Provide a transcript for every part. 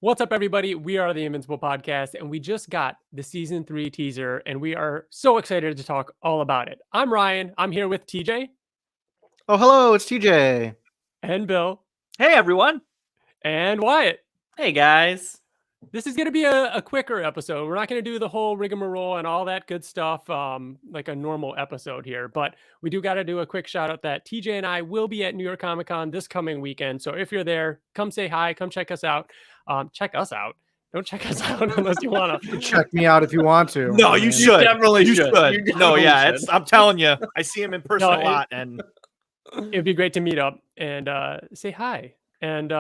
What's up, everybody? We are the Invincible podcast, and we just got the season 3 teaser, and we are so excited to talk all about it. I'm Ryan. I'm here with TJ Oh, hello, it's TJ. and Bill Hey, everyone. and Wyatt. Hey, guys. This is going to be a quicker episode. We're not going to do the whole rigmarole and all that good stuff like a normal episode here, but we do got to do a quick shout out that TJ and I will be at New York Comic Con this coming weekend. So if you're there, come say hi, come check us out. Check us out. Don't check us out unless you want to. Check me out if you want to. No, you should. Definitely You should. should. You No, definitely yeah, should. it's. I'm telling you, I see him in person No, a lot, and It'd be great to meet up and say hi. And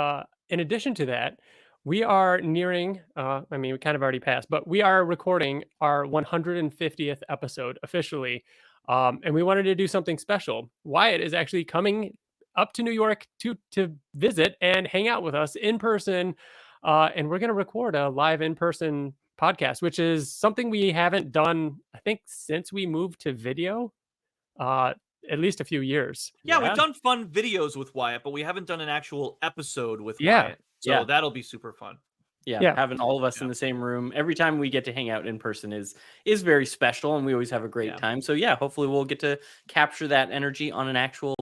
in addition to that, we are nearing, we kind of already passed, but we are recording our 150th episode officially. And we wanted to do something special. Wyatt is actually coming up to New York to visit and hang out with us in person. And we're going to record a live in-person podcast, which is something we haven't done, I think, since we moved to video. At least a few years. yeah, we've done fun videos with Wyatt, but we haven't done an actual episode with Yeah. Wyatt. So that'll be super fun. Yeah. Having all of us in the same room every time we get to hang out in person is very special, and we always have a great time. So hopefully we'll get to capture that energy on an actual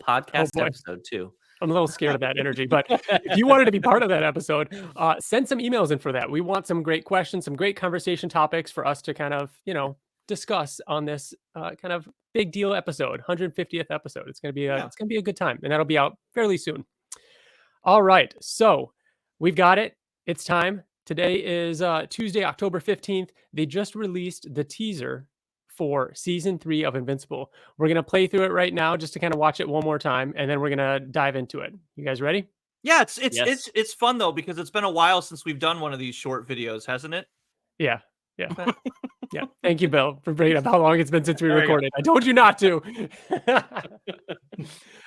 podcast episode too. I'm a little scared of that energy, but if you wanted to be part of that episode, send some emails in for that. We want some great questions, some great conversation topics for us to kind of, discuss on this kind of big deal episode, 150th episode. It's going to be it's going to be a good time, and that'll be out fairly soon. All right, so we've got it. It's time. Today is Tuesday, October 15th. They just released the teaser for season 3 of Invincible. We're going to play through it right now just to kind of watch it one more time, and then we're going to dive into it. You guys ready? Yeah, it's fun though, because it's been a while since we've done one of these short videos, hasn't it? Yeah. Yeah. Thank you, Bill, for bringing up how long it's been since we recorded. I told you not to.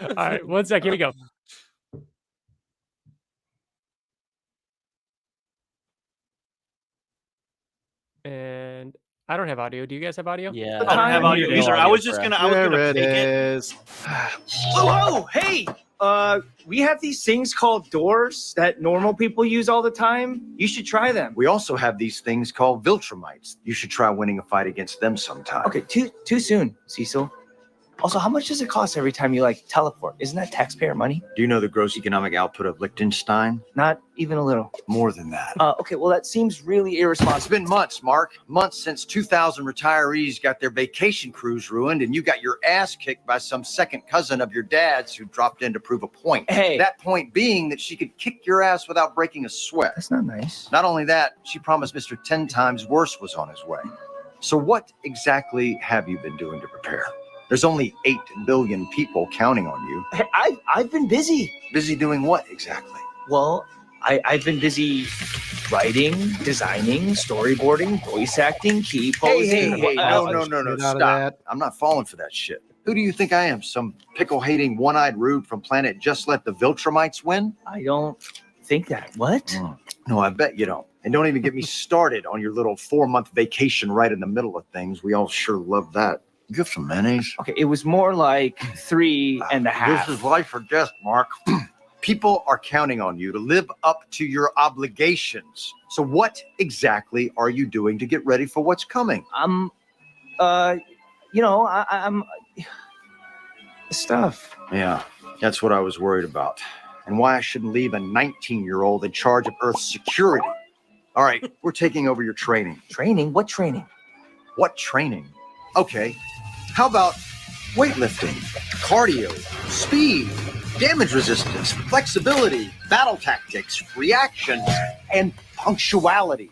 All right, 1 second. Here we go. And I don't have audio. Do you guys have audio? Yeah, I don't have audio either. I was gonna There take it it. is. Whoa, hey! We have these things called doors that normal people use all the time. You should try them. We also have these things called Viltrumites. You should try winning a fight against them sometime. Okay, too soon, Cecil. Also, how much does it cost every time you teleport? Isn't that taxpayer money? Do you know the gross economic output of Liechtenstein? Not even a little. More than that. Okay, well that seems really It's irresponsible. been months, Mark. Months since 2,000 retirees got their vacation cruise ruined, and you got your ass kicked by some second cousin of your dad's who dropped in to prove a point. Hey, That point being that she could kick your ass without breaking a sweat. that's not nice. Not only that, she promised Mr. 10 times worse was on his way. So what exactly have you been doing to prepare? There's only 8 billion people counting on you. Hey, I've been busy. Busy doing what exactly? Well, I've been busy writing, designing, storyboarding, voice acting, key posing. Hey, no, Get out of stop. that. I'm not falling for that shit. Who do you think I am? Some pickle-hating, one-eyed rube from planet Just Let the Viltrumites Win? I don't think that. What? No, I bet you don't. And don't even get me started on your little 4-month vacation right in the middle of things. We all sure love that. You have some mayonnaise? Okay, it was more like 3.5. This is life or death, Mark. People are counting on you to live up to your obligations. So what exactly are you doing to get ready for what's coming? I'm stuff. Yeah, that's what I was worried about. And why I shouldn't leave a 19-year-old in charge of Earth's security. All right, we're taking over your training. Training? What training? What training? Okay, how about weightlifting, cardio, speed, damage resistance, flexibility, battle tactics, reactions, and punctuality?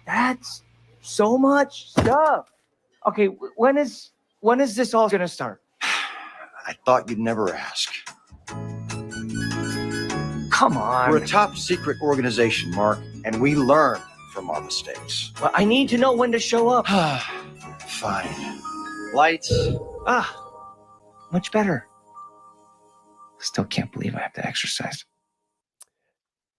That's so much stuff. Okay, when is this all gonna start? I thought you'd never ask. Come on. We're a top secret organization, Mark, and we learn from our mistakes. Well, I need to know when to show up. Fine. Lights. Much better. Still can't believe I have to exercise.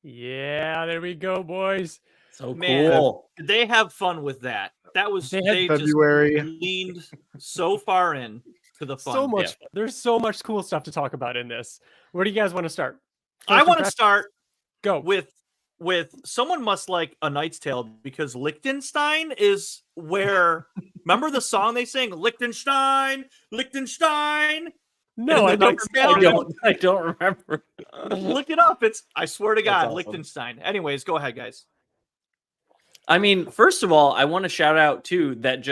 Yeah, there we go, boys. So Man, cool. they have fun with that. That was They had they February. just leaned so far in to the fun. So much. There's so much cool stuff to talk about in this. Where do you guys want to start? I First want to impression? start Go. with someone must like A Knight's Tale because Liechtenstein is where. Remember the song they sing, Liechtenstein, Liechtenstein. No, I And the don't. number I don't remember. Look it up. I swear to God, awesome. Liechtenstein. Anyways, go ahead, guys. I mean, first of all, I want to shout out too that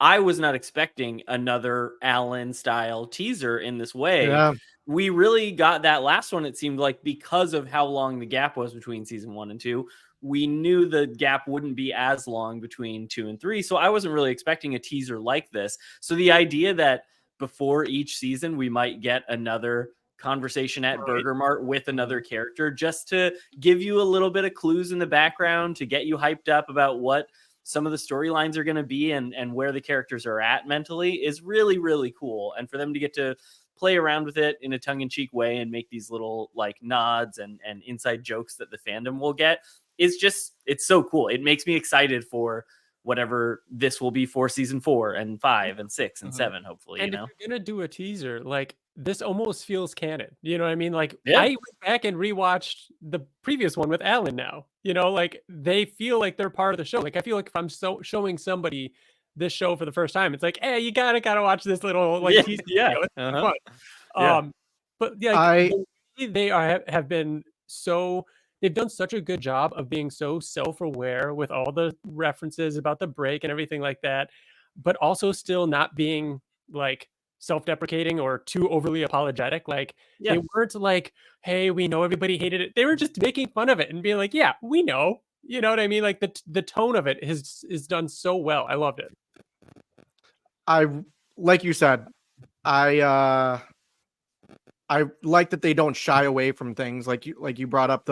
I was not expecting another Allen style teaser in this way. Yeah. We really got that last one, it seemed like, because of how long the gap was between season 1 and 2. We knew the gap wouldn't be as long between 2 and 3. So I wasn't really expecting a teaser like this. So the idea that before each season, we might get another conversation at Burger Mart with another character just to give you a little bit of clues in the background to get you hyped up about what some of the storylines are going to be and where the characters are at mentally is really, really cool. And for them to get to play around with it in a tongue-in-cheek way and make these little like nods and inside jokes that the fandom will get is just, it's so cool. It makes me excited for whatever this will be for season 4 and 5 and 6 and 7, hopefully. And you know, if you're gonna do a teaser, like this almost feels canon. You know what I mean? Like Yeah. I went back and rewatched the previous one with Alan now. You know, like they feel like they're part of the show. Like I feel like if I'm showing somebody this show for the first time, it's like, hey, you gotta watch this little like teaser. yeah. Video. It's Uh-huh. fun. Yeah. But yeah, like, they have been so. They've done such a good job of being so self-aware with all the references about the break and everything like that, but also still not being like self-deprecating or too overly apologetic. Like they weren't like, hey, we know everybody hated it. They were just making fun of it and being like, yeah, we know. You know what I mean? Like the tone of it is done so well. I loved it. Like you said, I like that they don't shy away from things like you brought up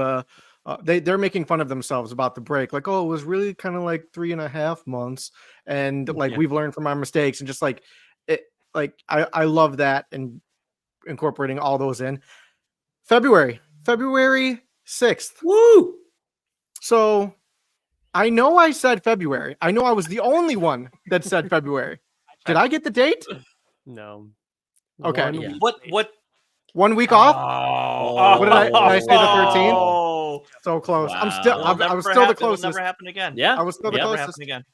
they're making fun of themselves about the break, like, oh, it was really kind of like 3.5 months, and like we've learned from our mistakes, and just like it, like I love that, and incorporating all those in. February 6th. Woo! So I know I said February. I know I was the only one that said February. Did I get the date? No. Okay. One Yeah. week. What? 1 week off? Oh, What did I say, the 13th? Oh, So close. I'm Wow. still. It'll I never was still the happen. It'll closest. never happen again. Yeah. I was still the Never closest. happen again.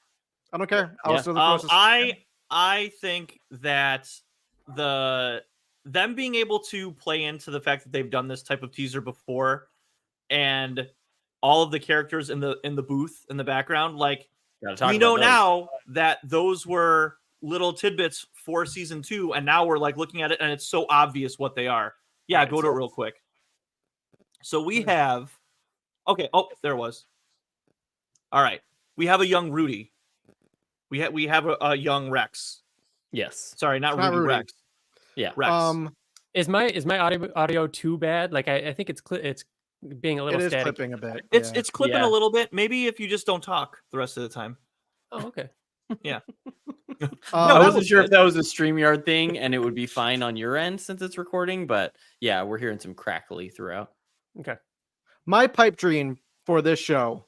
I don't care. I was Yeah. still the closest. I think that them being able to play into the fact that they've done this type of teaser before, and all of the characters in the booth in the background, like we know now that those were little tidbits for season 2, and now we're like looking at it and it's so obvious what they are. Yeah, go to it real quick. So we have, okay. Oh, there it was. All right, we have a young Rudy. We have a young Rex. Yes. Sorry, not It's not Rudy. Rudy. Rex. Yeah. Rex. Is my audio too bad? Like I think it's being a little It is static. clipping a bit. It's yeah. it's clipping Yeah. a little bit. Maybe if you just don't talk the rest of the time. Oh, okay. I that wasn't was sure good. if that was a StreamYard thing and it would be fine on your end since it's recording, but yeah, we're hearing some crackly throughout. Okay. My pipe dream for this show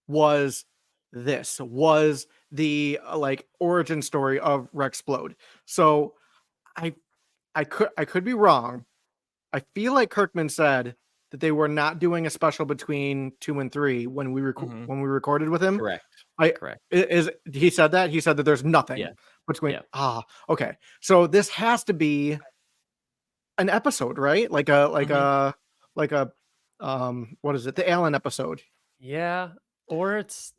was the like origin story of Rexplode. So I could be wrong. I feel like Kirkman said that they were not doing a special between 2 and 3 when we recorded with him. Correct. Correct. Is he said that? He said that there's nothing Yeah. between. Yeah. Okay. So this has to be an episode, right? Like a what is it? The Allen episode. Yeah. Or it's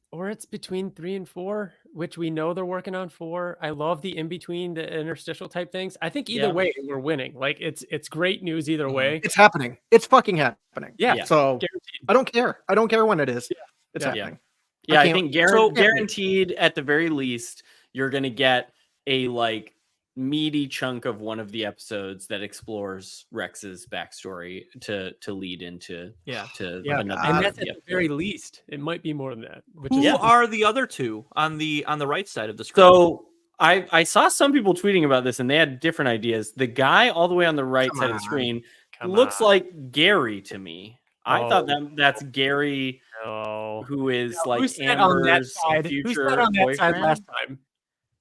between 3 and 4, which we know they're working on 4. I love the in between, the interstitial type things. I think either Yeah. way we're winning. Like it's great news either way. It's happening. It's fucking happening. Yeah. Yeah. So Guaranteed. I don't care. I don't care when it is. Yeah. It's Yeah. happening. Yeah, I can't- think So- guaranteed at the very least, you're gonna get a like meaty chunk of one of the episodes that explores Rex's backstory to lead into Yeah. to Yeah, another. And Uh, that's at yep. the very least. It might be more than that. Which Who is Yeah. are the other two on the right side of the screen? So I saw some people tweeting about this and they had different ideas. The guy all the way on the right Come side of the on. screen Come looks on. like Gary to me. I thought Oh. that's Gary, No. who is Who like sat on that Amber's side? Who future sat on that side boyfriend. last time?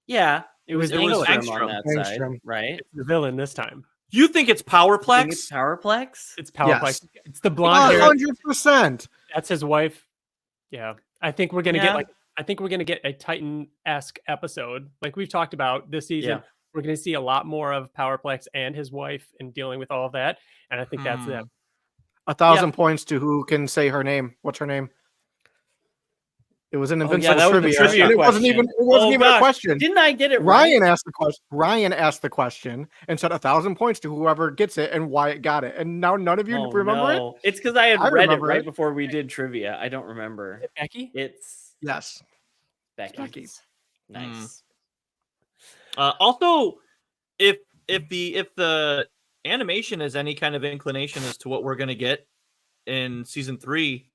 Yeah, it was It was Angstrom on Angstrom. that side, Angstrom. right? It's the villain this time. You think it's I think Powerplex? it's Powerplex. It's Powerplex. Yes. It's the blonde hair. 100%. That's his wife. Yeah. I think we're gonna Yeah. get a Titan-esque episode. Like we've talked about this season. Yeah. We're gonna see a lot more of Powerplex and his wife and dealing with all of that. And I think that's them. 1,000 points to who can say her name. What's her name? It was an Oh, Invincible yeah, that was the trivia. trivia and it wasn't question. even, it wasn't Oh, even a gosh. question. Didn't I get it Ryan right? asked the question. Ryan asked the question and said 1,000 points to whoever gets it and why it got it. And now none of you Oh, remember it? no. It's because I had I read it remember right it. before we did trivia. I don't remember. Becky? It's Yes. Becky. Becky. Nice. Also, if the animation has any kind of inclination as to what we're gonna get in season 3,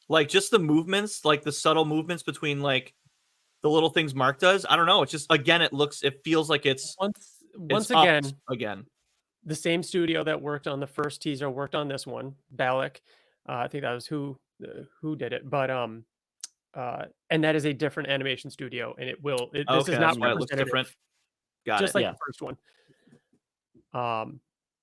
like just the movements, like the subtle movements between like the little things Mark does, I don't know. It's just again, it feels like it's Once upped again, again. the same studio that worked on the first teaser worked on this one. Balak. I think that was who did it. But and that is a different animation studio, and this is Okay, not that's why it looks representative, different. Got just it. like the first one.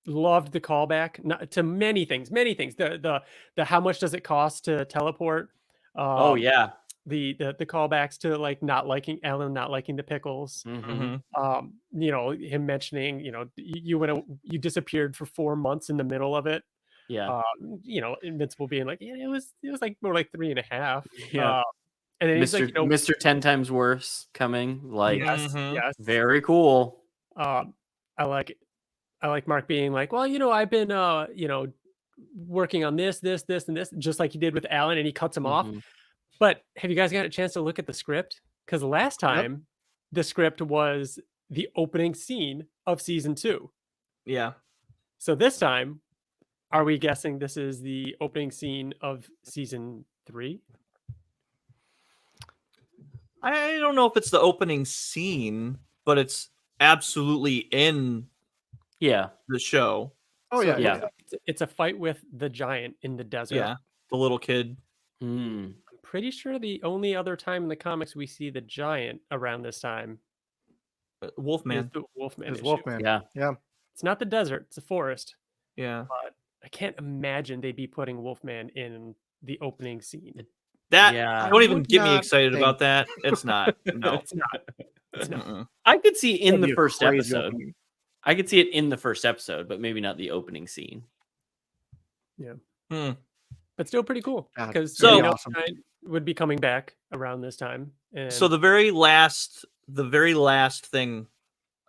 Loved the callback to many things. The how much does it cost to teleport? Oh, yeah. The callbacks to like not liking Ellen, not liking the pickles. Mhm. You know, him mentioning, you know, you disappeared for 4 months in the middle of it. Yeah. You know, Invincible being like, yeah, it was like more like 3.5. Yeah. And then he's like, you know, Mr. 10 times worse coming. Like, yes, Mhm. yes. very cool. I like Mark being like, well, you know, I've been you know, working on this, and this, just like he did with Alan, and he cuts him off. Mhm. But have you guys got a chance to look at the script? Because last time the script was the opening scene of season 2. Yeah. So this time, are we guessing this is the opening scene of season 3? I don't know if it's the opening scene, but it's absolutely in Yeah. the show. Oh, So yeah. yeah. it's a fight with the giant in the desert. Yeah. The little kid. Mm. I'm pretty sure the only other time in the comics we see the giant around this time is Wolfman. the Wolfman It's issue. Wolfman. Yeah. Yeah. It's not the desert; it's a forest. Yeah. But I can't imagine they'd be putting Wolfman in the opening scene. That Yeah. don't even would get me not excited think- about that. It's not. No. It's not. It's not. Mm-mm. I could see in That'd the be a first crazy episode. opening. I could see it in the first episode, but maybe not the opening scene. Hmm. But still pretty cool God, because So- we know awesome. the giant would be coming back around this time. And So the very last thing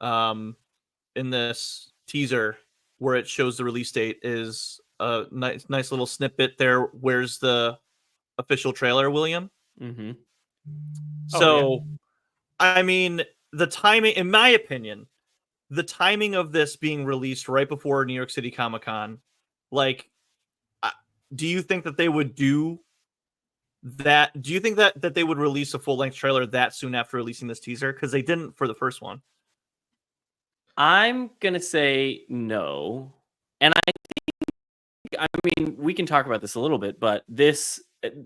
in this teaser where it shows the release date is a nice little snippet there. Where's the official trailer, William? Mm-hmm. So I mean, the timing, in my opinion, the timing of this being released right before New York City Comic-Con, like, do you think that they would do that? Do you think that they would release a full-length trailer that soon after releasing this teaser? Because they didn't for the first one. I'm gonna say no, and I mean we can talk about this a little bit, but this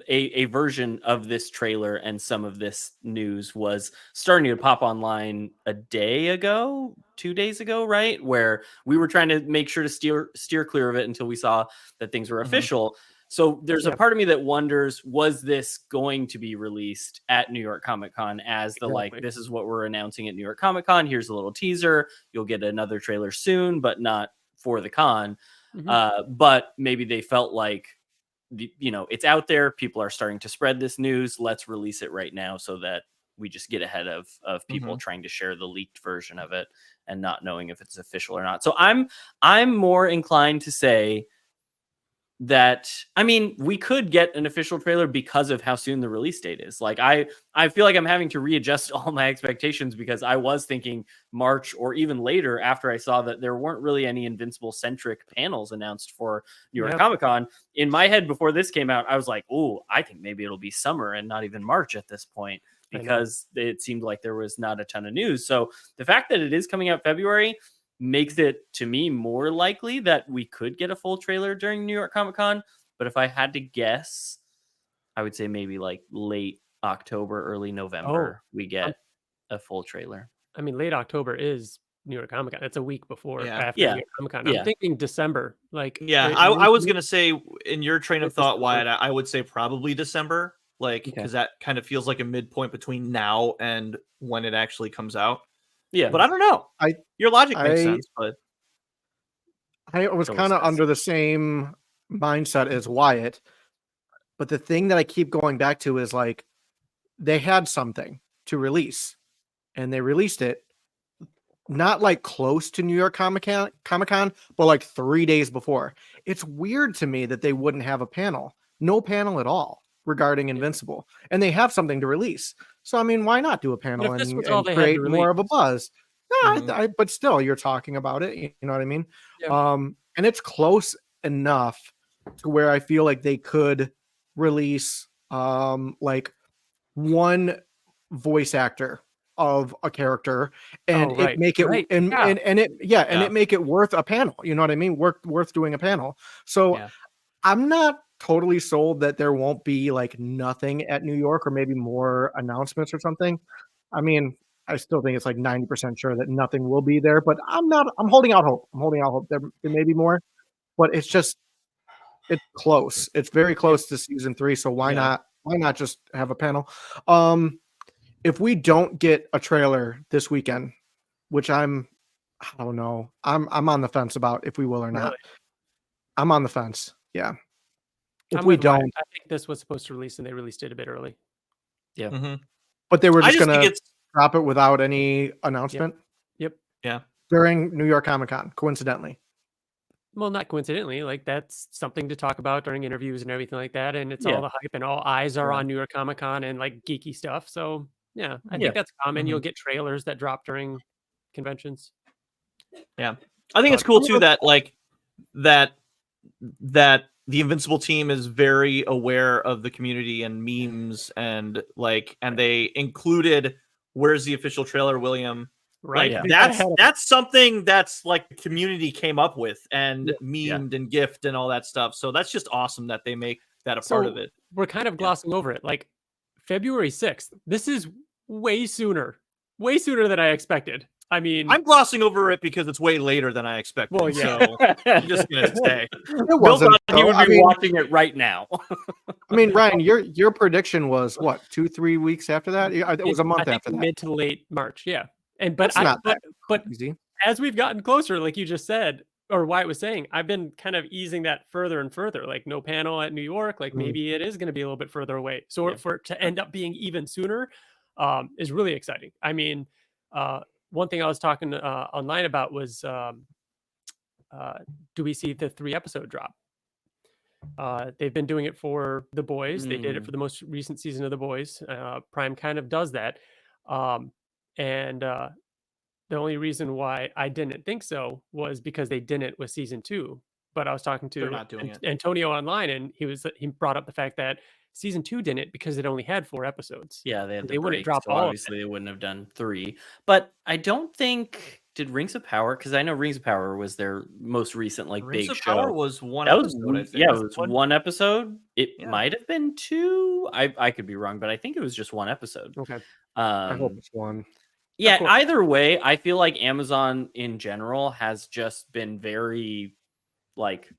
a version of this trailer and some of this news was starting to pop online a day ago, 2 days ago, right? Where we were trying to make sure to steer clear of it until we saw that things were Mhm. official. So there's Yeah. a part of me that wonders, was this going to be released at New York Comic Con as the like, Exactly. this is what we're announcing at New York Comic Con. Here's a little teaser. You'll get another trailer soon, but not for the con. Mhm. But maybe they felt like, it's out there. People are starting to spread this news. Let's release it right now so that we just get ahead of people trying to share the leaked version of it and not knowing if it's official or not. So I'm more inclined to say that, I mean, we could get an official trailer because of how soon the release date is. Like I feel like I'm having to readjust all my expectations because I was thinking March or even later after I saw that there weren't really any Invincible centric panels announced for New York Yep. Comic Con. In my head before this came out, I was like, oh, I think maybe it'll be summer and not even March at this point I know. because it seemed like there was not a ton of news. So the fact that it is coming out February makes it, to me, more likely that we could get a full trailer during New York Comic Con. But if I had to guess, I would say maybe like late October, early November, we get a full trailer. I mean, late October is New York Comic Con. It's a week before Yeah. after Yeah. New York Comic Con. Yeah. I'm thinking December. Like, Yeah, it I was may- gonna say in your train of It's thought, December. Wyatt, I would say probably December, like Okay. because that kind of feels like a midpoint between now and when it actually comes out. Yeah. But I don't know. Your logic makes sense, but I was Totally kind of sense. under the same mindset as Wyatt, but the thing that I keep going back to is like they had something to release, and they released it not like close to New York Comic Con, but like 3 days before. It's weird to me that they wouldn't have a panel, no panel at all regarding Invincible, and they have something to release. So I mean, why not do a panel if this and, was all and they had to create more of a release. buzz? No, Mhm. but still, you're talking about it. You know what I mean? Yeah. And it's close enough to where I feel like they could release like one voice actor of a character and Oh, it right. make it Right. and Yeah. and it and Yeah. it make it worth a panel. You know what I mean? Worth doing a panel. So Yeah. I'm not totally sold that there won't be like nothing at New York or maybe more announcements or something. I mean, I still think it's like 90% sure that nothing will be there, but I'm holding out hope. I'm holding out hope there may be more, but it's close. It's very close to season 3, so Yeah. why not just have a panel? If we don't get a trailer this weekend, which I don't know. I'm on the fence about if we will or not. Really. I'm on the fence. Yeah. If I'm we with Wyatt. don't, I think this was supposed to release and they released it a bit early. Mhm. but they were I just just think gonna it's drop it without any announcement Yep. yeah. during New York Comic Con, coincidentally. Well, not coincidentally, like that's something to talk about during interviews and everything like that. And it's Yeah. all the hype and all eyes are Yeah. on New York Comic Con and like geeky stuff. So yeah, I Yeah. think that's common. You'll Mhm. get trailers that drop during conventions. Yeah. I think it's But- cool too that like that the Invincible team is very aware of the community and memes and like and they included where's the official trailer, William? Right. Like They got that's ahead of- that's something that's like the community came up with and Yeah. memed and gift and all that stuff. So that's just awesome that they make that a part of So it. we're kind of glossing over it. Like February 6th. This is way sooner than I expected. I mean, I'm glossing over it because it's way later than I expected. Well, yeah. So I'm just gonna say It Bill wasn't. thought he though. would I be mean, watching it right now. I mean, Ryan, your prediction was what 2-3 weeks after that? Yeah, it was a I month think after that. mid to late March. Yeah. And but That's not that but easy. as we've gotten closer, like you just said, or Wyatt was saying, I've been kind of easing that further and further. Like no panel at New York, like Mm. maybe it is going to be a little bit further away. So Yeah. for it to end up being even sooner, is really exciting. I mean, one thing I was talking online about was, do we see the 3-episode drop? They've been doing it for The Boys. They did it for the most recent season of The Boys. Prime kind of does that. And the only reason why I didn't think so was because they didn't with season 2. But I was talking they're to not doing it. Antonio online, and he brought up the fact that season 2 didn't because it only had 4 episodes. Yeah, they had And the they wouldn't break, drop so all of obviously they wouldn't have done 3. But I don't think did Rings of Power, because I know Rings of Power was their most recent like Rings big of show. Power was one That was episode, I think. yeah, it Was was one? one episode. It Yeah. might have been 2. I could be wrong, but I think it was just one episode. Okay. I hope Um, it's one. yeah, course. either way, I feel like Amazon in general has just been very like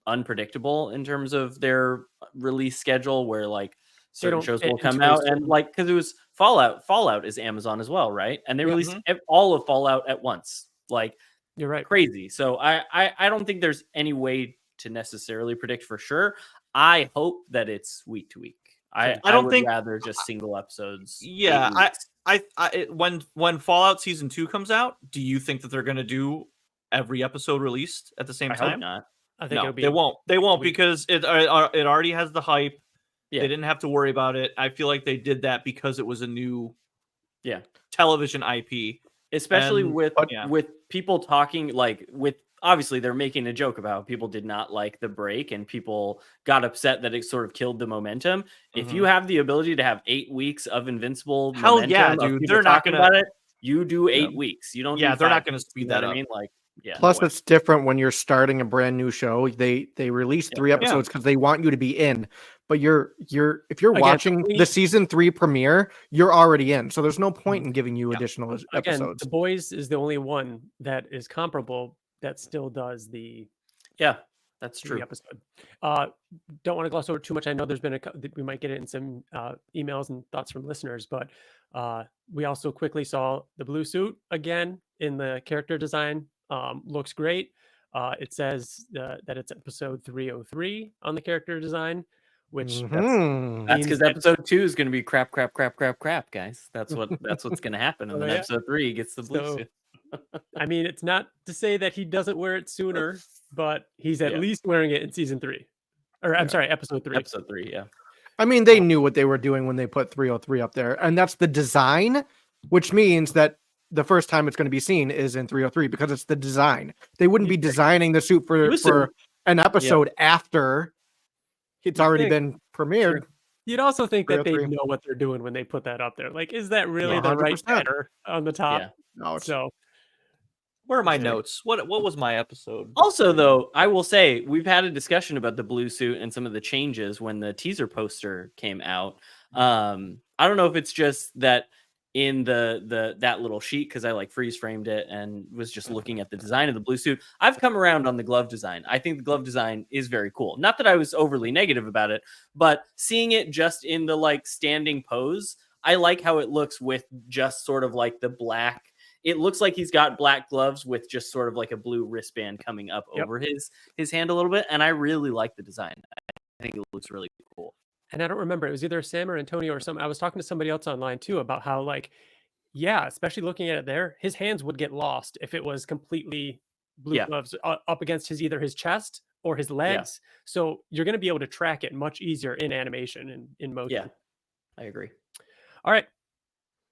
unpredictable in terms of their release schedule, where like certain don't shows fit will come into a out and certain- like because it was Fallout. Fallout is Amazon as well, right? And they Yeah. released all of Fallout at once, like You're right. crazy. So I don't think there's any way to necessarily predict for sure. I hope that it's week to week. I don't would think- rather just single episodes. 8 Yeah, weeks. when Fallout Season 2 comes out, do you think that they're going to do every episode released at the same I hope time? not. I think No, it'll be they won't. They won't week. because it already has the hype. Yeah. They didn't have to worry about it. I feel like they did that because it was a new Yeah. television IP. Especially And- with yeah. with people talking like with obviously they're making a joke about how people did not like the break and people got upset that it sort of killed the momentum. If you have the ability to have 8 weeks of Invincible Hell yeah, momentum of dude. people They're not talking gonna- about it, you do 8 Yeah. weeks. You don't Yeah, do they're not 5 gonna weeks, speed you know that what up. I mean? Like Yeah. Plus, no way. it's different when you're starting a brand new show. They release 3 episodes because they want you to be in. But if you're Again, watching the season 3 premiere, you're already in. So there's no point in giving you additional again, episodes. The Boys is the only one that is comparable that still does the that's true. episode. Don't want to gloss over too much. I know there's been we might get it in some emails and thoughts from listeners, but we also quickly saw the blue suit again in the character design. Looks great. It says that it's episode 303 on the character design, which that's because episode 2 is going to be crap, guys. That's what's going to happen, and then episode 3 gets the blue suit. I mean, it's not to say that he doesn't wear it sooner, but he's at least wearing it in season 3, or I'm sorry, episode 3. Episode 3, yeah. I mean, they knew what they were doing when they put 303 up there, and that's the design, which means that the first time it's going to be seen is in 303 because it's the design. They wouldn't be designing the suit for an episode after it's already been premiered. Sure. You'd also think that they know what they're doing when they put that up there. Like, is that really the right banner on the top? Yeah. No, so where are my notes? What was my episode? Also, though, I will say we've had a discussion about the blue suit and some of the changes when the teaser poster came out. I don't know if it's just that in that little sheet, because I like freeze framed it and was just looking at the design of the blue suit. I've come around on the glove design. I think the glove design is very cool. Not that I was overly negative about it, but seeing it just in the like standing pose, I like how it looks with just sort of like the black. It looks like he's got black gloves with just sort of like a blue wristband coming up over his hand a little bit. And I really like the design. I think it looks really cool. And I don't remember, it was either Sam or Antonio or something. I was talking to somebody else online too about how, like, especially looking at it there, his hands would get lost if it was completely blue gloves up against either his chest or his legs. So you're going to be able to track it much easier in animation and in motion. Yeah, I agree. All right.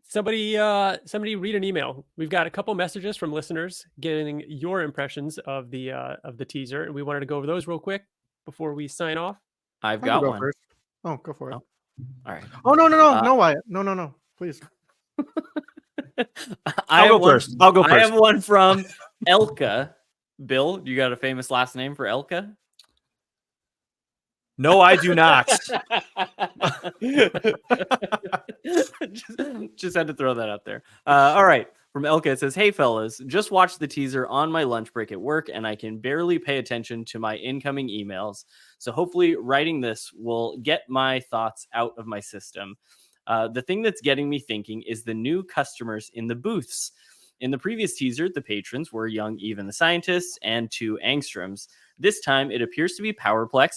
Somebody read an email. We've got a couple messages from listeners getting your impressions of the teaser, and we wanted to go over those real quick before we sign off. I've got one. First. Oh, go for it. Oh. All right. Oh, no, Wyatt. No, please. I'll go first. I have one from Elka. Bill, you got a famous last name for Elka? No, I do not. just had to throw that out there. All right. From Elka, it says, "Hey, fellas, just watched the teaser on my lunch break at work, and I can barely pay attention to my incoming emails. So hopefully writing this will get my thoughts out of my system. The thing that's getting me thinking is the new customers in the booths. In the previous teaser, the patrons were young Even the Scientists and 2 Angstroms. This time, it appears to be Powerplex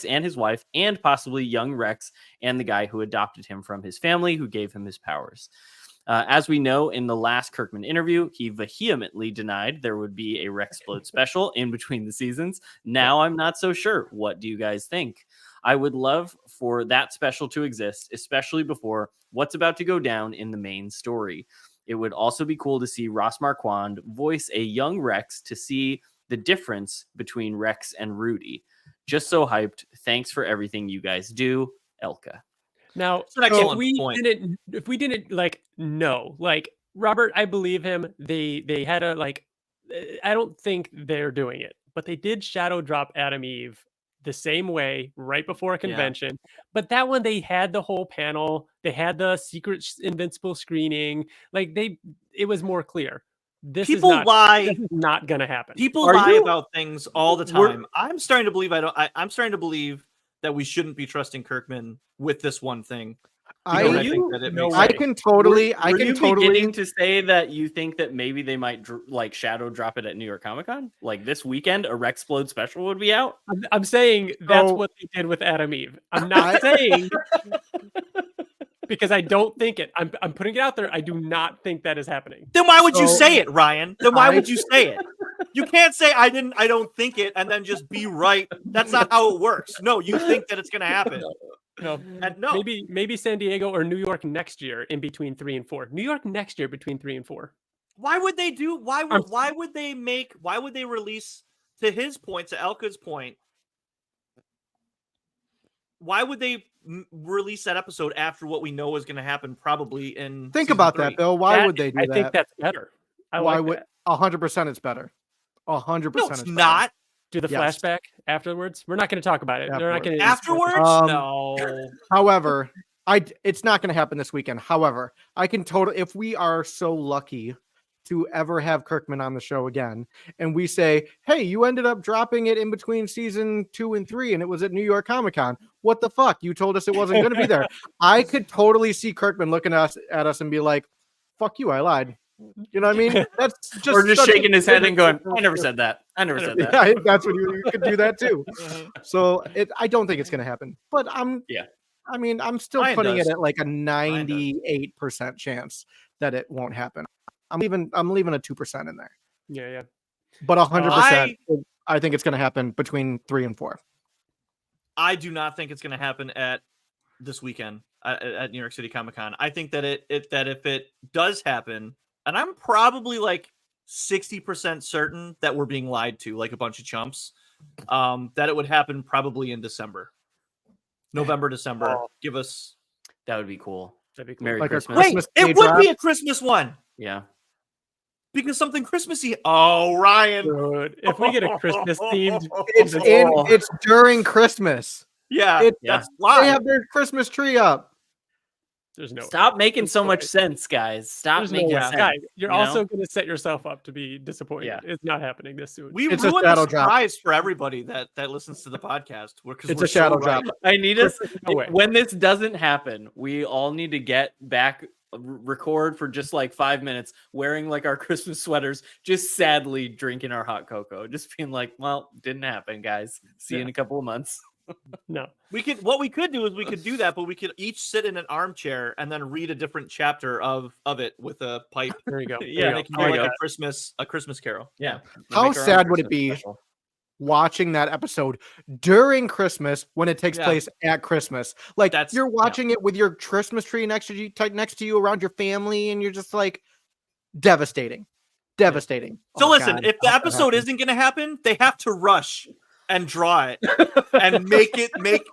and his wife, and possibly young Rex and the guy who adopted him from his family, who gave him his powers. As we know, in the last Kirkman interview, he vehemently denied there would be a Rexplode special in between the seasons. Now I'm not so sure. What do you guys think? I would love for that special to exist, especially before what's about to go down in the main story. It would also be cool to see Ross Marquand voice a young Rex to see the difference between Rex and Rudy. Just so hyped. Thanks for everything you guys do, Elka." Now, if we didn't like know, like Robert, I believe him. They had a like. I don't think they're doing it, but they did shadow drop Adam Eve the same way right before a convention. But that one, they had the whole panel. They had the secret Invincible screening. Like it was more clear. This is not going to happen. People lie about things all the time. I'm starting to believe I'm starting to believe that we shouldn't be trusting Kirkman with this one thing. I can totally beginning to say that you think that maybe they might like shadow drop it at New York Comic Con, like this weekend. A Rexplode special would be out. I'm saying that's what they did with Adam Eve. I'm not saying because I don't think it. I'm putting it out there. I do not think that is happening. Then why would you say it, Ryan? Then why would you say it? You can't say I don't think it and then just be right. That's not how it works. No, you think that it's going to happen. No. Maybe San Diego or New York next year in between 3 and 4. New York next year between 3 and 4. Why would they release, to his point, to Elka's point, why would they release that episode after what we know is going to happen probably in Think about 3? that, Bill. Why would they do that? I think that's better. 100% it's better. 100% No, it's it's better. not. Do the Yes. flashback afterwards. We're not going to talk about it. They're not going to Afterwards? Um, No. However, it's not going to happen this weekend. However, I can totally, if we are so lucky to ever have Kirkman on the show again, and we say, hey, you ended up dropping it in between season 2 and 3, and it was at New York Comic-Con. What the fuck? You told us it wasn't going to be there. I could totally see Kirkman looking at us and be like, fuck you, I lied. You know what I mean? That's just Or just such a shaking his head and going, difference. I never said that. I never said that. Yeah, that's what you could do that too. So I don't think it's going to happen, but I'm still Ryan putting does. it at like a Ryan does. 98% chance that it won't happen. I'm leaving a 2% in there, Yeah. but 100%. I think it's going to happen between 3 and 4. I do not think it's going to happen at this weekend at New York City Comic Con. I think that that if it does happen, and I'm probably like 60% certain that we're being lied to, like a bunch of chumps, that it would happen probably in December, November, December. Give us. That would be cool. That'd be cool. Merry Like a Christmas. Wait, Christmas it Day would drop? be a Christmas one Yeah. because something Christmassy. Oh, Ryan. Dude, if we get a Christmas themed, It's during Christmas. Yeah, Yeah. that's why. They have their Christmas tree up. there's no Stop making There's so no much way. sense, guys. Stop There's no making way. sense. Guys, you're you know? also going to set yourself up to be disappointed. Yeah. It's not happening this soon. We It's a ruined shadow the drop. surprise for everybody that listens to the podcast. It's a shadow drop. I need us No way. when this doesn't happen. We all need to get back, record for just like 5 minutes, wearing like our Christmas sweaters, just sadly drinking our hot cocoa, just being like, "Well, didn't happen, guys. See you in a couple of months." No. What we could do is we could do that, but we could each sit in an armchair and then read a different chapter of it with a pipe. There you go. Yeah. There And you it can go. be Oh, like yeah. a Christmas carol. Yeah. How Make our own sad would it Christmas be special. watching that episode during Christmas when it takes Yeah. place at Christmas? Like That's- you're watching it with your Christmas tree next to you around your family, and you're just like devastating. Devastating. So Oh, listen, God. if the I hope that episode happens. isn't going to happen, they have to rush and draw it and make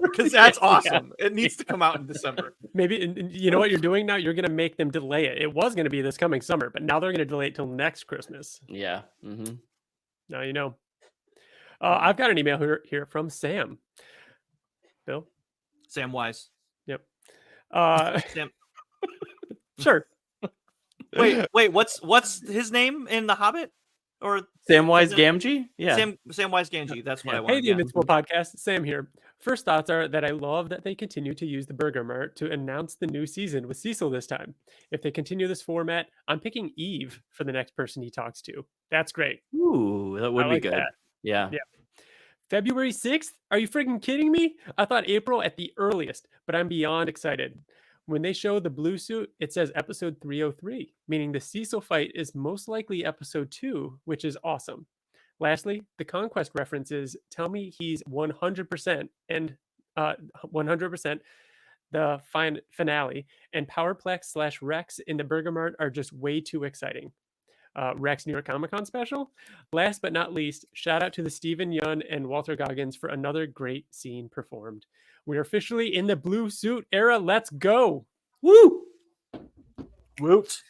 because that's awesome. It needs to come out in December. Maybe and you know what you're doing now? You're going to make them delay it. It was going to be this coming summer, but now they're going to delay it till next Christmas. Yeah. Mm-hmm. Now you know. I've got an email here from Sam. Bill? Sam Wise. Yep. Sam. Sure. Wait. What's his name in The Hobbit? Or Samwise is it- Gamgee? Yeah. Sam Wise Ganji. That's what I Hey, wanted. the Yeah. Invincible podcast. Sam here. First thoughts are that I love that they continue to use the Burger Mart to announce the new season with Cecil this time. If they continue this format, I'm picking Eve for the next person he talks to. That's great. Ooh, that would I be like good. that. Yeah. Yeah. February 6th? Are you freaking kidding me? I thought April at the earliest, but I'm beyond excited. When they show the blue suit, it says episode 303, meaning the Cecil fight is most likely episode 2, which is awesome. Lastly, the Conquest references tell me he's 100% and 100% the finale, and Powerplex / Rex in the Burger Mart are just way too exciting. Rex New York Comic Con special. Last but not least, shout out to the Stephen Yun and Walter Goggins for another great scene performed. We're officially in the blue suit era. Let's go. Woo! Woot.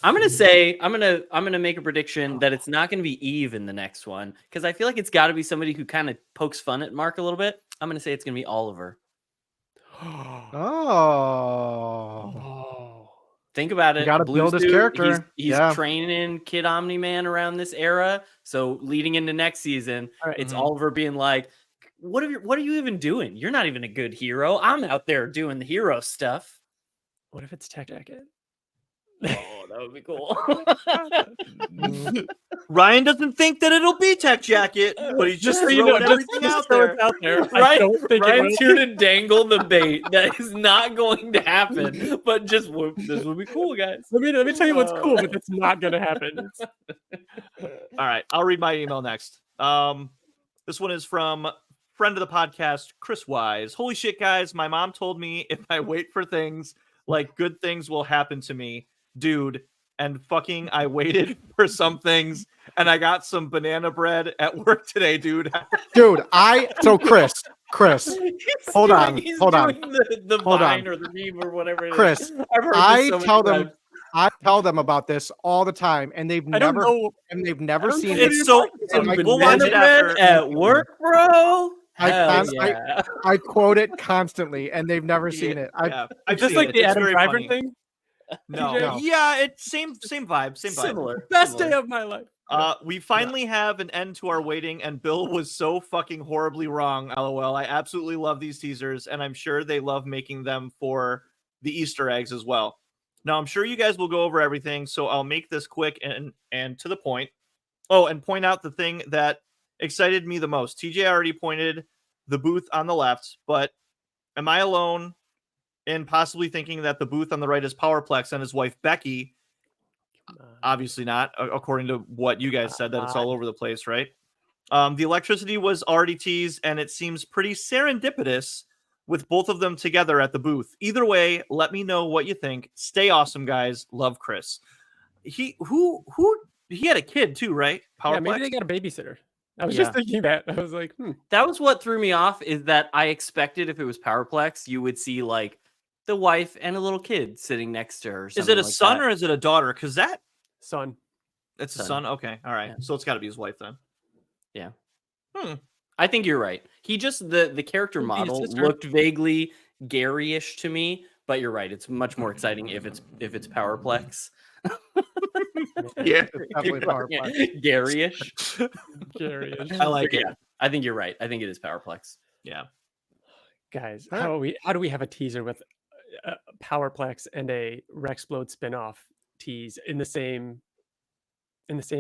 I'm gonna make a prediction that it's not gonna be Eve in the next one because I feel like it's got to be somebody who kind of pokes fun at Mark a little bit. I'm gonna say it's gonna be Oliver. Oh. Think about it. gotta Blue build his suit, character. He's Yeah. training Kid Omni-Man around this era. So leading into next season, All right. it's Oliver being like, what are you even doing? You're not even a good hero. I'm out there doing the hero stuff. What if it's Tech Jacket? Oh, that would be cool. Ryan doesn't think that it'll be Tech Jacket, but he's just throwing everything out there. I don't think it Ryan's will. here to dangle the bait. That is not going to happen. But just this would be cool, guys. Let me tell you what's cool, but that's not going to happen. All right, I'll read my email next. This one is from friend of the podcast, Chris Wise. Holy shit, guys! My mom told me if I wait for things, like good things will happen to me, dude. And fucking, I waited for some things, and I got some banana bread at work today, dude. Dude, Chris, hold on, He's hold on. doing the Hold Vine on. or the meme or whatever it is. Chris, I've heard this I so many tell them, times. I tell them about this all the time, and they've I don't never know. seen know it. It's so And I we'll watch it after. at work, bro. I Hell const- yeah. I quote it constantly, and they've never seen it. Yeah, I've Just seen like it. the It's Adam very Driver funny. thing. No, TJ? yeah, it's same vibe, same vibe. Similar. Best similar. day of my life. We finally have an end to our waiting, and Bill was so fucking horribly wrong. LOL. I absolutely love these teasers, and I'm sure they love making them for the Easter eggs as well. Now, I'm sure you guys will go over everything, so I'll make this quick and to the point. Oh, and point out the thing that excited me the most. TJ already pointed the booth on the left, but am I alone in possibly thinking that the booth on the right is Powerplex and his wife Becky? Obviously not, according to what you guys said, that it's all over the place, right? The electricity was already teased, and it seems pretty serendipitous with both of them together at the booth. Either way, let me know what you think. Stay awesome, guys. Love, Chris. He had a kid too, right? Powerplex? Yeah, maybe they got a babysitter. I was Yeah. just thinking that. I was like, That was what threw me off, is that I expected if it was Powerplex, you would see like the wife and a little kid sitting next to her. Is it a son or is it a daughter? Because son. it's a Son. son. Okay, all right. Yeah. So it's got to be his wife then. Yeah. Hmm. I think you're right. He just the character Could be his model sister. looked vaguely Gary-ish to me, but you're right. It's much more exciting if it's Powerplex. Yeah. It's definitely Powerplex. Gary-ish. Gary. I like it. Yeah, I think you're right. I think it is Powerplex. Yeah. Guys, Huh? how do we have a teaser with Powerplex and a Rexplode spinoff tease in the same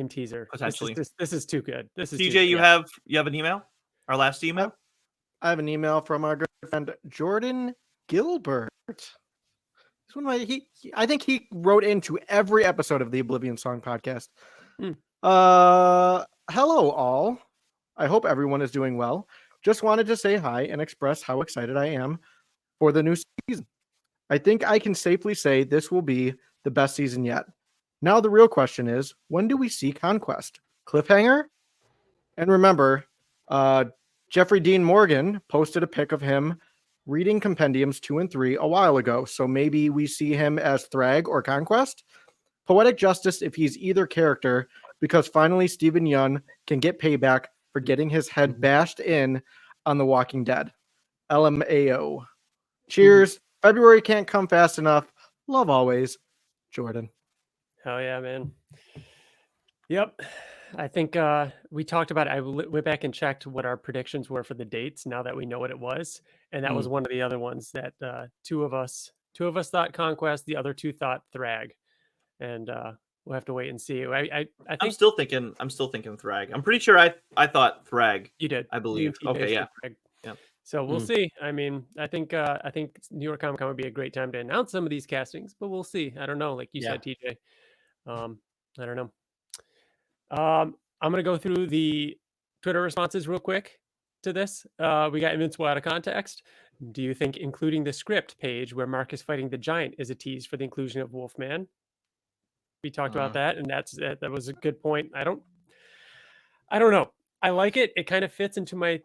teaser? Potentially. This is too good. This is too TJ, good. you have an email? Our last email? I have an email from our good friend Jordan Gilbert. He's one of my, I think he wrote into every episode of the Oblivion Song podcast. Hmm. Hello all. I hope everyone is doing well. Just wanted to say hi and express how excited I am for the new season. I think I can safely say this will be the best season yet. Now the real question is, when do we see Conquest? Cliffhanger? And remember, Jeffrey Dean Morgan posted a pic of him reading Compendiums 2 and 3 a while ago, so maybe we see him as Thrag or Conquest? Poetic justice if he's either character, because finally Stephen Yun can get payback for getting his head bashed in on The Walking Dead. LMAO. Cheers. February can't come fast enough. Love always. Jordan. Hell yeah, man. Yep. I think we talked about it. I went back and checked what our predictions were for the dates now that we know what it was. And that was one of the other ones that two of us thought Conquest, the other two thought Thrag. And we'll have to wait and see. I think I'm still thinking Thrag. I'm pretty sure I thought Thrag. you did. I believe. You Okay, basically yeah. Thrag. Yeah. So we'll see. I mean, I think New York Comic Con would be a great time to announce some of these castings, but we'll see. I don't know. Like you said, TJ. I don't know. I'm gonna go through the Twitter responses real quick to this. We got Invincible out of context. Do you think including the script page where Mark is fighting the giant is a tease for the inclusion of Wolfman? We talked about that, and that was a good point. I don't know. I like it. It kind of fits into my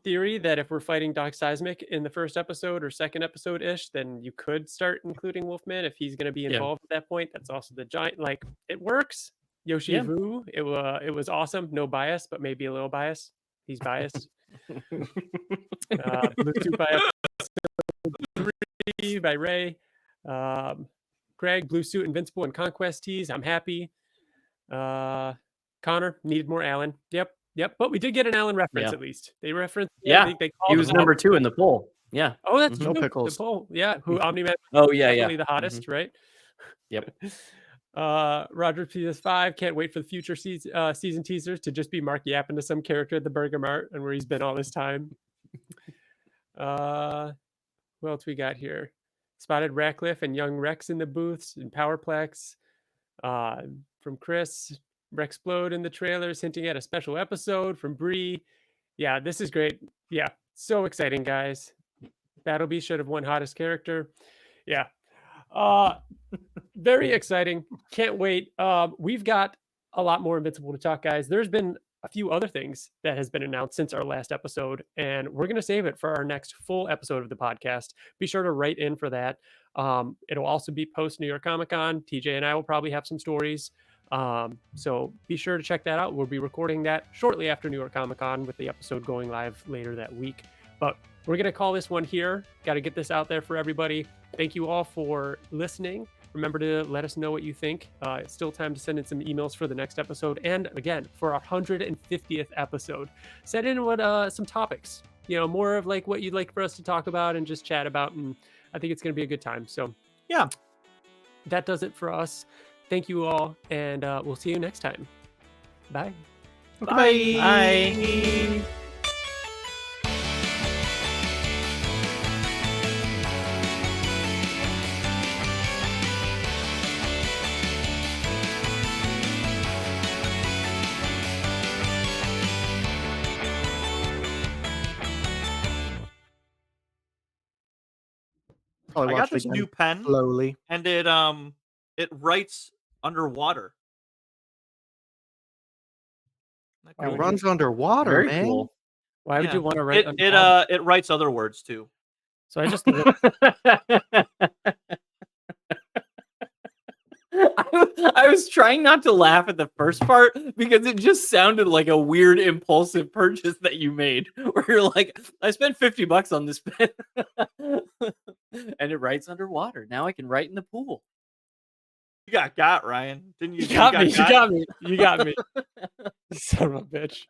theory that if we're fighting Doc Seismic in the first episode or second episode ish, then you could start including Wolfman if he's going to be involved at that point. That's also the giant. Like, it works. Yoshi Vu, it was awesome. No bias, but maybe a little bias. He's biased. Blue Suit by episode 3 by Ray. Greg, Blue Suit, Invincible, and Conquest tease. I'm happy. Connor needed more Alan. Yep. But we did get an Alan reference at least. They referenced. Yeah, they he was number 2 in the poll. Yeah. Oh, that's No true. pickles. The poll. Yeah. Who Omni-Man? Oh yeah, Definitely the hottest, right? Yep. Roger PS5 can't wait for the future season teasers to just be Mark yapping to some character at the Burger Mart and where he's been all this time. What else we got here? Spotted Ratcliffe and Young Rex in the booths and Powerplex. From Chris, Rexplode in the trailers hinting at a special episode from Bree. Yeah, this is great. Yeah, so exciting, guys. Battle Beast should have won hottest character. Yeah. Very exciting. Can't wait. We've got a lot more Invincible to talk, guys. There's been a few other things that has been announced since our last episode, and we're going to save it for our next full episode of the podcast. Be sure to write in for that. It'll also be post New York Comic Con. TJ and I will probably have some stories. So be sure to check that out. We'll be recording that shortly after New York Comic Con, with the episode going live later that week. But we're going to call this one here. Got to get this out there for everybody. Thank you all for listening. Remember to let us know what you think. It's still time to send in some emails for the next episode. And again, for our 150th episode, send in what some topics, more of like what you'd like for us to talk about and just chat about. And I think it's going to be a good time. So Yeah, that does it for us. Thank you all. And we'll see you next time. Bye. bye. Bye. Probably I watch got it this again new pen, slowly. and it writes underwater. Isn't that Why It would cool? runs underwater, Very man. cool. Why would Yeah. you want to write It underwater? writes other words too. So I just I was trying not to laugh at the first part because it just sounded like a weird impulsive purchase that you made, where you're like, I spent $50 on this pen and it writes underwater. Now I can write in the pool. You got Ryan, didn't you? you got me. You got? got me. You got me. Son of a bitch.